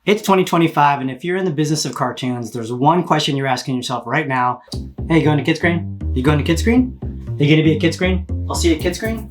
It's 2025, and if you're in the business of cartoons, there's one question you're asking yourself right now. Hey, going to Kidscreen? You going to Kidscreen? Are you going to be at Kidscreen? I'll see you at Kidscreen.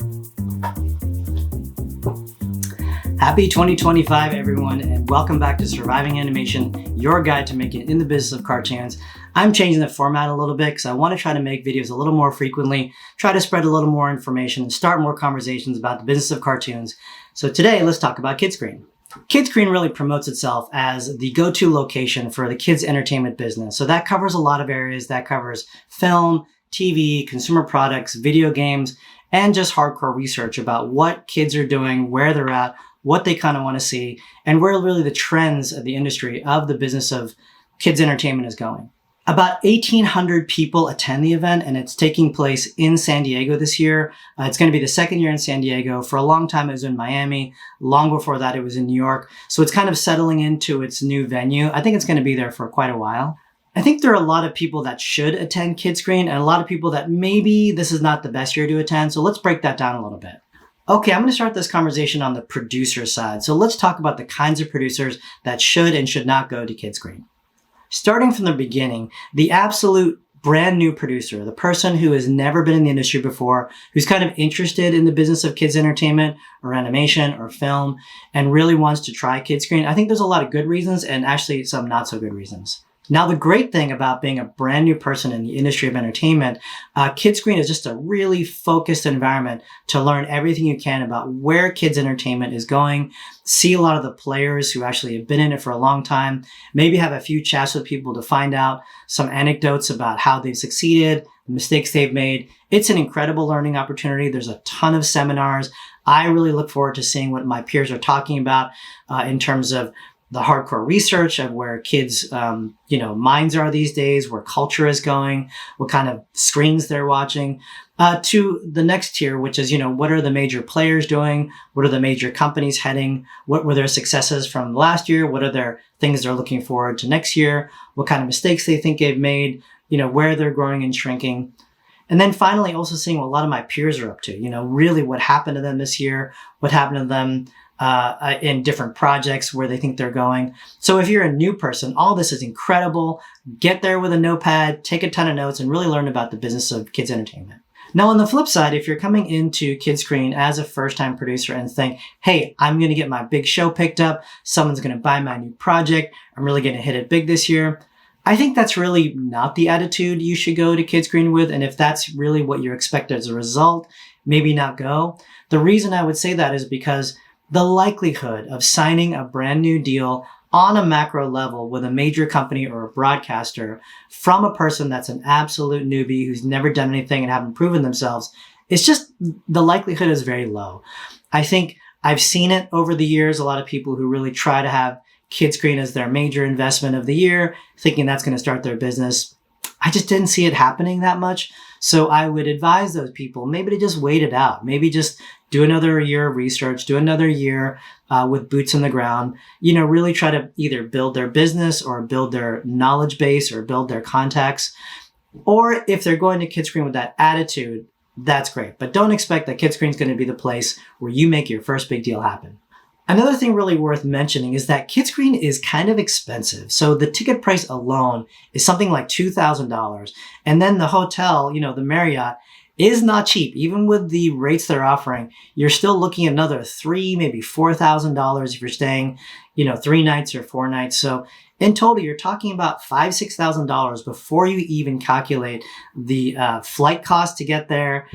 Happy 2025, everyone, and welcome back to Surviving Animation, your guide to making it in the business of cartoons. I'm changing the format a little bit because I want to try to make videos a little more frequently, try to spread a little more information, and start more conversations about the business of cartoons. So today, let's talk about Kidscreen. Kidscreen really promotes itself as the go-to location for the kids entertainment business. So that covers a lot of areas. That covers film, TV, consumer products, video games, and just hardcore research about what kids are doing, where they're at, what they kind of want to see, and where really the trends of the industry of the business of kids entertainment is going. About 1,800 people attend the event, and it's taking place in San Diego this year. It's going to be the second year in San Diego. For a long time, it was in Miami. Long before that, it was in New York. So it's kind of settling into its new venue. I think it's going to be there for quite a while. I think there are a lot of people that should attend Kidscreen and a lot of people that maybe this is not the best year to attend. So let's break that down a little bit. Okay, I'm going to start this conversation on the producer side. So let's talk about the kinds of producers that should and should not go to Kidscreen. Starting from the beginning, the absolute brand new producer, the person who has never been in the industry before, who's kind of interested in the business of kids entertainment or animation or film and really wants to try Kidscreen, I think there's a lot of good reasons and actually some not so good reasons. Now, the great thing about being a brand new person in the industry of entertainment, Kidscreen is just a really focused environment to learn everything you can about where kids entertainment is going, see a lot of the players who actually have been in it for a long time, maybe have a few chats with people to find out some anecdotes about how they've succeeded, the mistakes they've made. It's an incredible learning opportunity. There's a ton of seminars. I really look forward to seeing what my peers are talking about in terms of the hardcore research of where kids, minds are these days, where culture is going, what kind of screens they're watching, to the next tier, which is, what are the major players doing? What are the major companies heading? What were their successes from last year? What are their things they're looking forward to next year? What kind of mistakes they think they've made, where they're growing and shrinking. And then finally, also seeing what a lot of my peers are up to, really what happened to them this year, what happened to them in different projects, where they think they're going. So if you're a new person, all this is incredible. Get there with a notepad, take a ton of notes, and really learn about the business of kids entertainment. Now, on the flip side, if you're coming into Kidscreen as a first-time producer and think, hey, I'm going to get my big show picked up, someone's going to buy my new project, I'm really going to hit it big this year, I think that's really not the attitude you should go to Kidscreen with. And if that's really what you expect as a result, maybe not go. The reason I would say that is because the likelihood of signing a brand new deal on a macro level with a major company or a broadcaster from a person that's an absolute newbie who's never done anything and haven't proven themselves, it's just, the likelihood is very low. I think I've seen it over the years, a lot of people who really try to have Kidscreen as their major investment of the year, thinking that's going to start their business. I just didn't see it happening that much. So I would advise those people maybe to just wait it out. Maybe just do another year of research, do another year with boots on the ground, really try to either build their business or build their knowledge base or build their contacts. Or if they're going to Kidscreen with that attitude, that's great. But don't expect that Kidscreen is going to be the place where you make your first big deal happen. Another thing really worth mentioning is that Kidscreen is kind of expensive. So the ticket price alone is something like $2,000. And then the hotel, the Marriott, is not cheap. Even with the rates they're offering, you're still looking at another $3,000, maybe $4,000 if you're staying, 3 nights or 4 nights. So in total, you're talking about $5,000, $6,000 before you even calculate the flight cost to get there,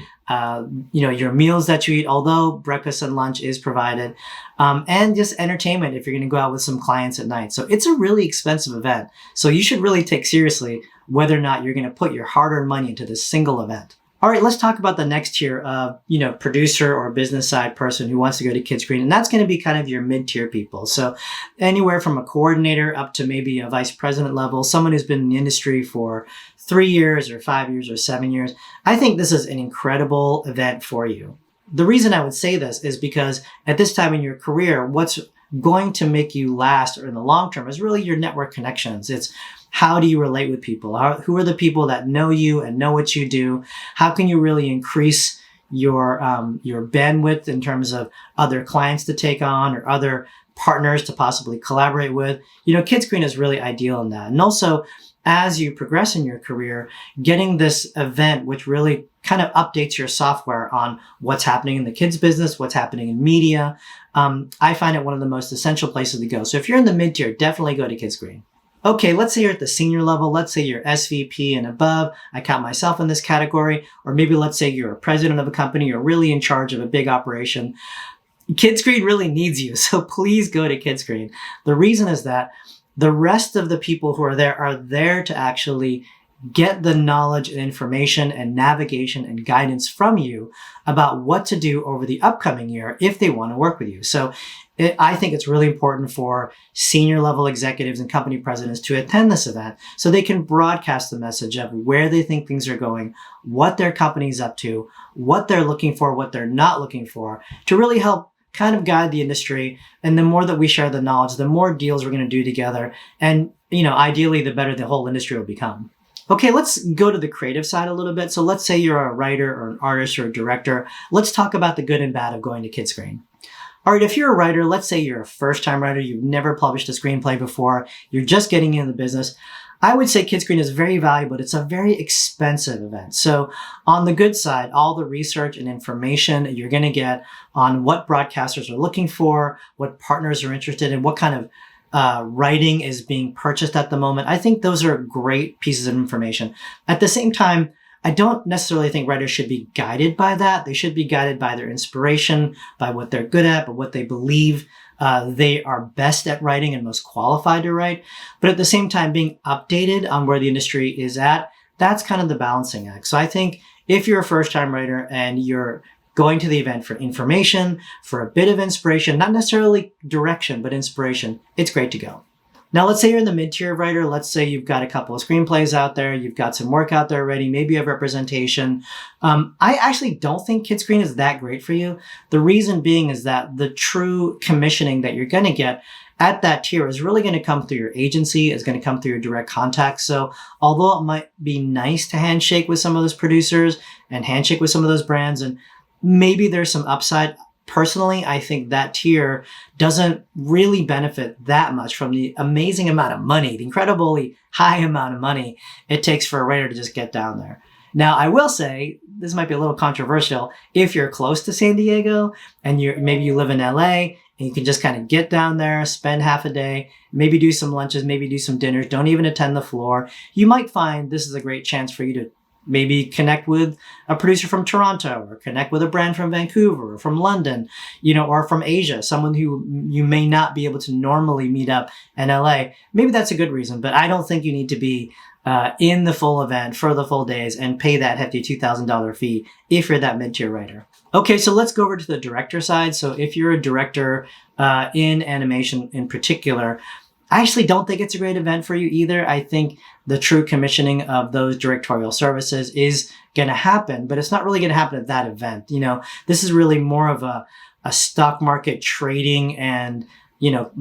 your meals that you eat, although breakfast and lunch is provided, and just entertainment if you're going to go out with some clients at night. So it's a really expensive event. So you should really take seriously whether or not you're going to put your hard-earned money into this single event. All right, let's talk about the next tier of, producer or business side person who wants to go to Kidscreen. And that's going to be kind of your mid-tier people. So anywhere from a coordinator up to maybe a vice president level, someone who's been in the industry for 3 years or 5 years or 7 years. I think this is an incredible event for you. The reason I would say this is because at this time in your career, what's going to make you last or in the long term is really your network connections. It's how do you relate with people? Who are the people that know you and know what you do? How can you really increase your bandwidth in terms of other clients to take on or other partners to possibly collaborate with. Kidscreen is really ideal in that. And also, as you progress in your career, getting this event, which really kind of updates your software on what's happening in the kids business, what's happening in media, I find it one of the most essential places to go. So if you're in the mid-tier, definitely go to Kidscreen. Okay, let's say you're at the senior level. Let's say you're SVP and above. I count myself in this category. Or maybe let's say you're a president of a company. You're really in charge of a big operation. Kidscreen really needs you. So please go to Kidscreen. The reason is that the rest of the people who are there to actually get the knowledge and information and navigation and guidance from you about what to do over the upcoming year if they want to work with you. So I think it's really important for senior level executives and company presidents to attend this event so they can broadcast the message of where they think things are going, what their company's up to, what they're looking for, what they're not looking for, to really help kind of guide the industry. And the more that we share the knowledge, the more deals we're going to do together. And, ideally, the better the whole industry will become. Okay, let's go to the creative side a little bit. So let's say you're a writer or an artist or a director. Let's talk about the good and bad of going to Kidscreen. All right, if you're a writer, let's say you're a first-time writer, you've never published a screenplay before, you're just getting into the business, I would say Kidscreen is very valuable, but it's a very expensive event. So on the good side, all the research and information you're going to get on what broadcasters are looking for, what partners are interested in, what kind of writing is being purchased at the moment. I think those are great pieces of information. At the same time, I don't necessarily think writers should be guided by that. They should be guided by their inspiration, by what they're good at, by what they believe they are best at writing and most qualified to write. But at the same time, being updated on where the industry is at, that's kind of the balancing act. So I think if you're a first-time writer and you're going to the event for information, for a bit of inspiration, not necessarily direction, but inspiration, it's great to go. Now, let's say you're in the mid-tier writer. Let's say you've got a couple of screenplays out there. You've got some work out there already. Maybe you have representation. I actually don't think Kidscreen is that great for you. The reason being is that the true commissioning that you're going to get at that tier is really going to come through your agency. It's going to come through your direct contacts. So although it might be nice to handshake with some of those producers and handshake with some of those brands, and maybe there's some upside, personally, I think that tier doesn't really benefit that much from the amazing amount of money, the incredibly high amount of money it takes for a writer to just get down there. Now, I will say, this might be a little controversial, if you're close to San Diego and maybe you live in LA and you can just kind of get down there, spend half a day, maybe do some lunches, maybe do some dinners, don't even attend the floor, you might find this is a great chance for you to maybe connect with a producer from Toronto or connect with a brand from Vancouver or from London, or from Asia, someone who you may not be able to normally meet up in LA. Maybe that's a good reason, but I don't think you need to be in the full event for the full days and pay that hefty $2,000 fee if you're that mid-tier writer. Okay, so let's go over to the director side. So if you're a director in animation in particular, I actually don't think it's a great event for you either. I think the true commissioning of those directorial services is going to happen, but it's not really going to happen at that event. This is really more of a stock market trading and,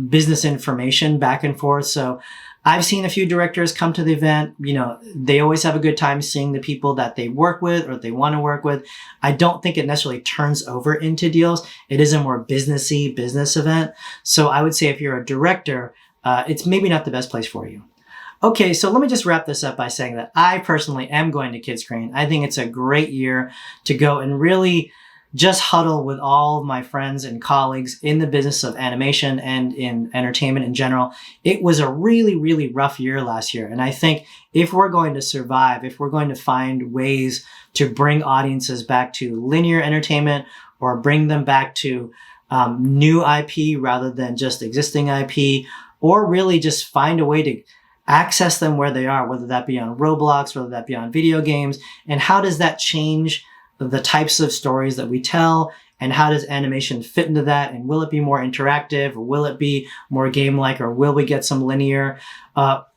business information back and forth. So I've seen a few directors come to the event. They always have a good time seeing the people that they work with or they want to work with. I don't think it necessarily turns over into deals. It is a more businessy business event. So I would say if you're a director, it's maybe not the best place for you. Okay, so let me just wrap this up by saying that I personally am going to Kidscreen. I think it's a great year to go and really just huddle with all of my friends and colleagues in the business of animation and in entertainment in general. It was a really, really rough year last year. And I think if we're going to survive, if we're going to find ways to bring audiences back to linear entertainment or bring them back to new IP rather than just existing IP, or really just find a way to access them where they are, whether that be on Roblox, whether that be on video games, and how does that change the types of stories that we tell, and how does animation fit into that, and will it be more interactive, or will it be more game-like, or will we get some linear?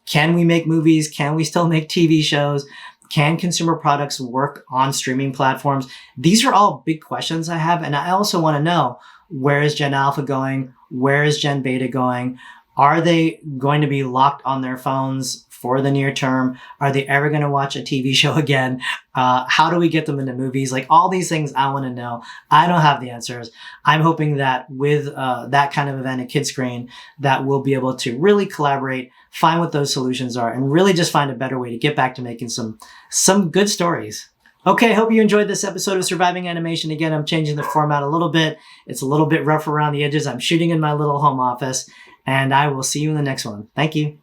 Can we make movies? Can we still make TV shows? Can consumer products work on streaming platforms? These are all big questions I have, and I also want to know, where is Gen Alpha going? Where is Gen Beta going? Are they going to be locked on their phones for the near term? Are they ever going to watch a TV show again? How do we get them into movies? Like all these things I want to know. I don't have the answers. I'm hoping that with that kind of event at Kidscreen, that we'll be able to really collaborate, find what those solutions are, and really just find a better way to get back to making some good stories. Okay, hope you enjoyed this episode of Surviving Animation. Again, I'm changing the format a little bit. It's a little bit rough around the edges. I'm shooting in my little home office, and I will see you in the next one. Thank you.